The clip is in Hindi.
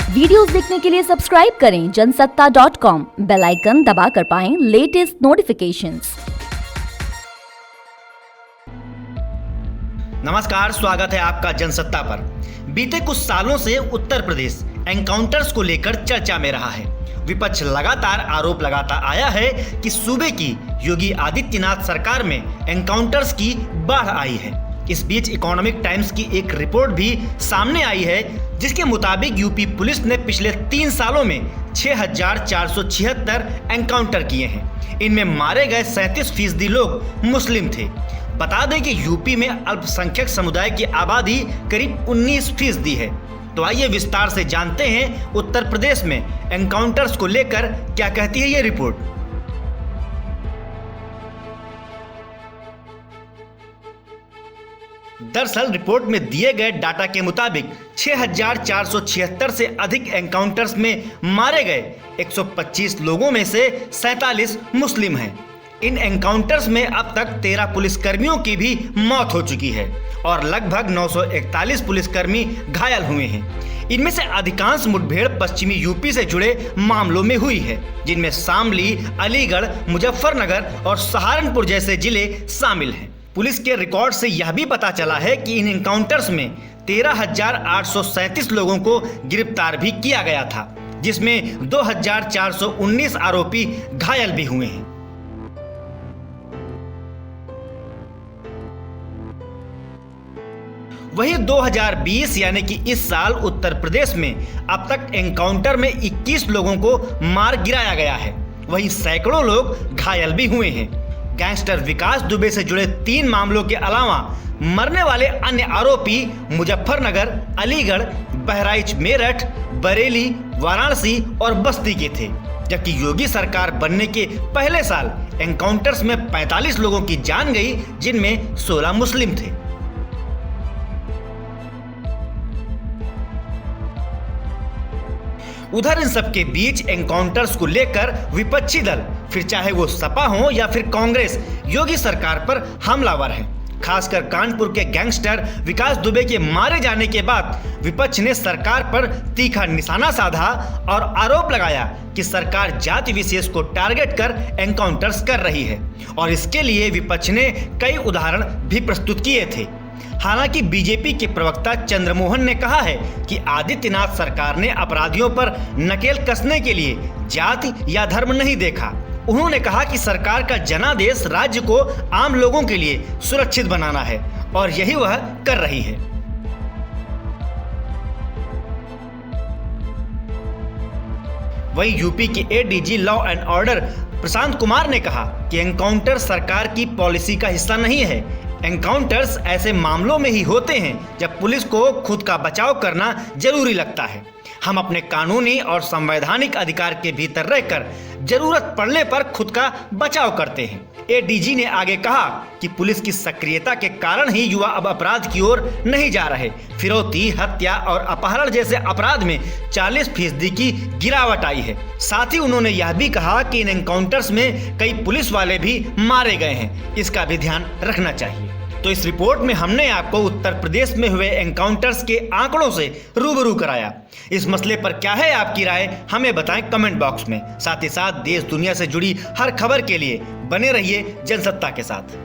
वीडियोस देखने के लिए सब्सक्राइब करें जनसत्ता.com, बेल आइकन दबाकर पाएं लेटेस्ट नोटिफिकेशंस। नमस्कार, स्वागत है आपका जनसत्ता पर। बीते कुछ सालों से उत्तर प्रदेश एनकाउंटर्स को लेकर चर्चा में रहा है। विपक्ष लगातार आरोप लगाता आया है कि सूबे की योगी आदित्यनाथ सरकार में एनकाउंटर्स की बाढ़ आई है। इस बीच इकोनॉमिक टाइम्स की एक रिपोर्ट भी सामने आई है, जिसके मुताबिक यूपी पुलिस ने पिछले 3 सालों में 6,476 एनकाउंटर किए हैं। इनमें मारे गए 37% लोग मुस्लिम थे। बता दें कि यूपी में अल्पसंख्यक समुदाय की आबादी करीब 19% है। तो आइए विस्तार से जानते हैं उत्तर प्रदेश में एनकाउंटर्स को लेकर क्या कहती है ये रिपोर्ट। दरअसल रिपोर्ट में दिए गए डाटा के मुताबिक 6,476 से अधिक एनकाउंटर्स में मारे गए 125 लोगों में से 47 मुस्लिम हैं। इन एनकाउंटर्स में अब तक 13 पुलिसकर्मियों की भी मौत हो चुकी है और लगभग 941 पुलिसकर्मी घायल हुए हैं। इनमें से अधिकांश मुठभेड़ पश्चिमी यूपी से जुड़े मामलों में हुई है, जिनमें शामली, अलीगढ़, मुजफ्फरनगर और सहारनपुर जैसे जिले शामिल हैं। पुलिस के रिकॉर्ड से यह भी पता चला है कि इन एनकाउंटर्स में 13,837 लोगों को गिरफ्तार भी किया गया था, जिसमें 2,419 आरोपी घायल भी हुए हैं। वहीं 2020 यानी कि इस साल उत्तर प्रदेश में अब तक एनकाउंटर में 21 लोगों को मार गिराया गया है। वहीं सैकड़ों लोग घायल भी हुए हैं। गैंगस्टर विकास दुबे से जुड़े 3 मामलों के अलावा मरने वाले अन्य आरोपी मुजफ्फरनगर, अलीगढ़, बहराइच, मेरठ, बरेली, वाराणसी और बस्ती के थे। जबकि योगी सरकार बनने के पहले साल एनकाउंटर्स में 45 लोगों की जान गई, जिनमें 16 मुस्लिम थे। उधर इन सबके बीच एनकाउंटर्स को लेकर विपक्षी दल, फिर चाहे वो सपा हो या फिर कांग्रेस, योगी सरकार पर हमलावर है। खासकर कानपुर के गैंगस्टर विकास दुबे के मारे जाने के बाद विपक्ष ने सरकार पर तीखा निशाना साधा और आरोप लगाया कि सरकार जाति विशेष को टारगेट कर एनकाउंटर्स कर रही है और इसके लिए विपक्ष ने कई उदाहरण भी प्रस्तुत किए थे। हालांकि बीजेपी के प्रवक्ता चंद्रमोहन ने कहा है कि आदित्यनाथ सरकार ने अपराधियों पर नकेल कसने के लिए जाति या धर्म नहीं देखा। उन्होंने कहा कि सरकार का जनादेश राज्य को आम लोगों के लिए सुरक्षित बनाना है और यही वह कर रही है। वहीं यूपी के ADG law and order Prashant Kumar ने कहा कि एनकाउंटर सरकार की पॉलिसी का हिस्सा नहीं है। एनकाउंटर्स ऐसे मामलों में ही होते हैं जब पुलिस को खुद का बचाव करना जरूरी लगता है। हम अपने कानूनी और संवैधानिक अधिकार के भीतर रहकर जरूरत पड़ने पर खुद का बचाव करते हैं। एडीजी ने आगे कहा कि पुलिस की सक्रियता के कारण ही युवा अब अपराध की ओर नहीं जा रहे। फिरौती, हत्या और अपहरण जैसे अपराध में 40% की गिरावट आई है। साथ ही उन्होंने यह भी कहा कि इन एनकाउंटर्स में कई पुलिस वाले भी मारे गए हैं, इसका भी ध्यान रखना चाहिए। तो इस रिपोर्ट में हमने आपको उत्तर प्रदेश में हुए एनकाउंटर्स के आंकड़ों से रूबरू कराया। इस मसले पर क्या है आपकी राय, हमें बताएं कमेंट बॉक्स में। साथ ही साथ देश दुनिया से जुड़ी हर खबर के लिए बने रहिए जनसत्ता के साथ।